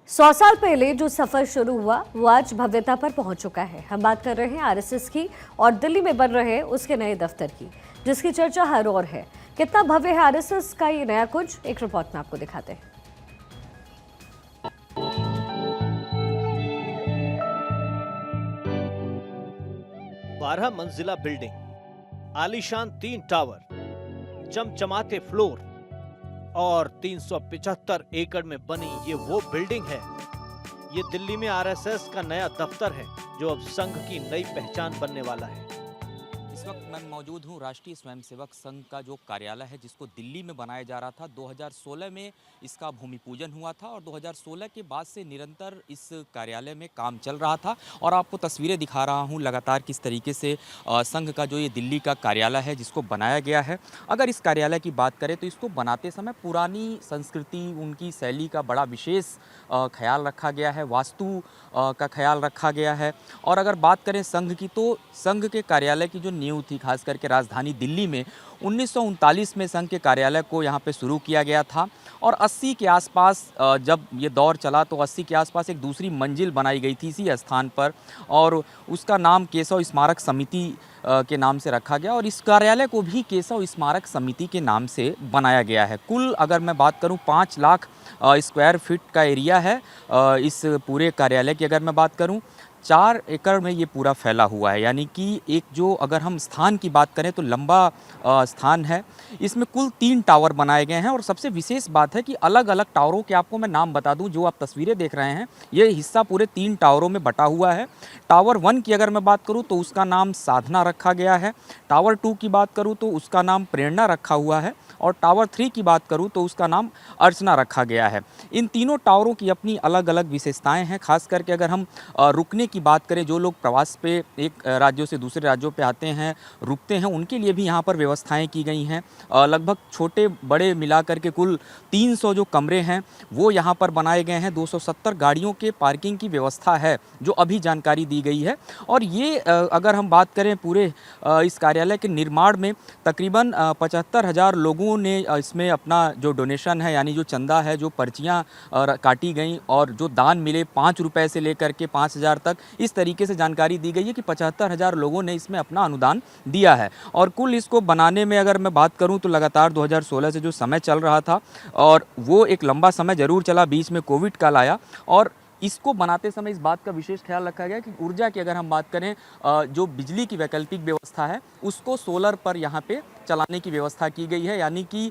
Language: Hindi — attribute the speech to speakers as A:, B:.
A: 100 साल पहले जो सफर शुरू हुआ वो आज भव्यता पर पहुंच चुका है। हम बात कर रहे हैं आरएसएस की और दिल्ली में बन रहे उसके नए दफ्तर की, जिसकी चर्चा हर ओर है। कितना भव्य है आरएसएस का ये नया कुंज, एक रिपोर्ट में आपको दिखाते हैं।
B: 12 मंजिला बिल्डिंग, आलीशान 3 टावर, चमचमाते फ्लोर और 375 एकड़ में बनी ये वो बिल्डिंग है। ये दिल्ली में आरएसएस का नया दफ्तर है जो अब संघ की नई पहचान बनने वाला है।
C: इस वक्त मैं मौजूद हूँ राष्ट्रीय स्वयंसेवक संघ का जो कार्यालय है, जिसको दिल्ली में बनाया जा रहा था। 2016 में इसका भूमि पूजन हुआ था और 2016 के बाद से निरंतर इस कार्यालय में काम चल रहा था। और आपको तस्वीरें दिखा रहा हूँ लगातार किस तरीके से संघ का जो ये दिल्ली का कार्यालय है जिसको बनाया गया है। अगर इस कार्यालय की बात करें तो इसको बनाते समय पुरानी संस्कृति, उनकी शैली का बड़ा विशेष ख्याल रखा गया है, वास्तु का ख्याल रखा गया है। और अगर बात करें संघ की, तो संघ के कार्यालय की जो नींव थी, खास करके राजधानी दिल्ली में 1939 में संघ के कार्यालय को यहाँ पे शुरू किया गया था। और 80 के आसपास जब ये दौर चला तो 80 के आसपास एक दूसरी मंजिल बनाई गई थी इसी स्थान पर, और उसका नाम केशव स्मारक समिति के नाम से रखा गया। और इस कार्यालय को भी केशव स्मारक समिति के नाम से बनाया गया है। कुल अगर मैं बात करूं 5 लाख स्क्वायर फीट का एरिया है इस पूरे कार्यालय की। अगर मैं बात करूं 4 एकड़ में ये पूरा फैला हुआ है, यानी कि एक जो अगर हम स्थान की बात करें तो लंबा स्थान है। इसमें कुल 3 टावर बनाए गए हैं और सबसे विशेष बात है कि अलग अलग टावरों के आपको मैं नाम बता दूं। जो आप तस्वीरें देख रहे हैं ये हिस्सा पूरे 3 टावरों में बटा हुआ है। टावर 1 की अगर मैं बात करूं तो उसका नाम साधना रखा गया है। टावर 2 की बात करूं तो उसका नाम प्रेरणा रखा हुआ है। और टावर 3 की बात करूं तो उसका नाम अर्चना रखा गया है। इन तीनों टावरों की अपनी अलग अलग विशेषताएं हैं। खास करके अगर हम रुकने की बात करें, जो लोग प्रवास पे एक राज्यों से दूसरे राज्यों पे आते हैं, रुकते हैं, उनके लिए भी यहाँ पर व्यवस्थाएं की गई हैं। लगभग छोटे बड़े मिलाकर के कुल 300 जो कमरे हैं वो यहाँ पर बनाए गए हैं। 270 गाड़ियों के पार्किंग की व्यवस्था है जो अभी जानकारी दी गई है। और ये अगर हम बात करें पूरे इस कार्यालय के निर्माण में तकरीबन 75,000 लोगों ने इसमें अपना जो डोनेशन है, यानी जो चंदा है, जो पर्चियाँ काटी गई और जो दान मिले 5 रुपये से लेकर के 5,000 तक, इस तरीके से जानकारी दी गई है कि 75,000 लोगों ने इसमें अपना अनुदान दिया है। और कुल इसको बनाने में अगर मैं बात करूं तो लगातार 2016 से जो समय चल रहा था, और वो एक लंबा समय ज़रूर चला, बीच में कोविड काल आया। और इसको बनाते समय इस बात का विशेष ख्याल रखा गया कि ऊर्जा की अगर हम बात करें, जो बिजली की वैकल्पिक व्यवस्था है उसको सोलर पर यहाँ पे चलाने की व्यवस्था की गई है। यानी कि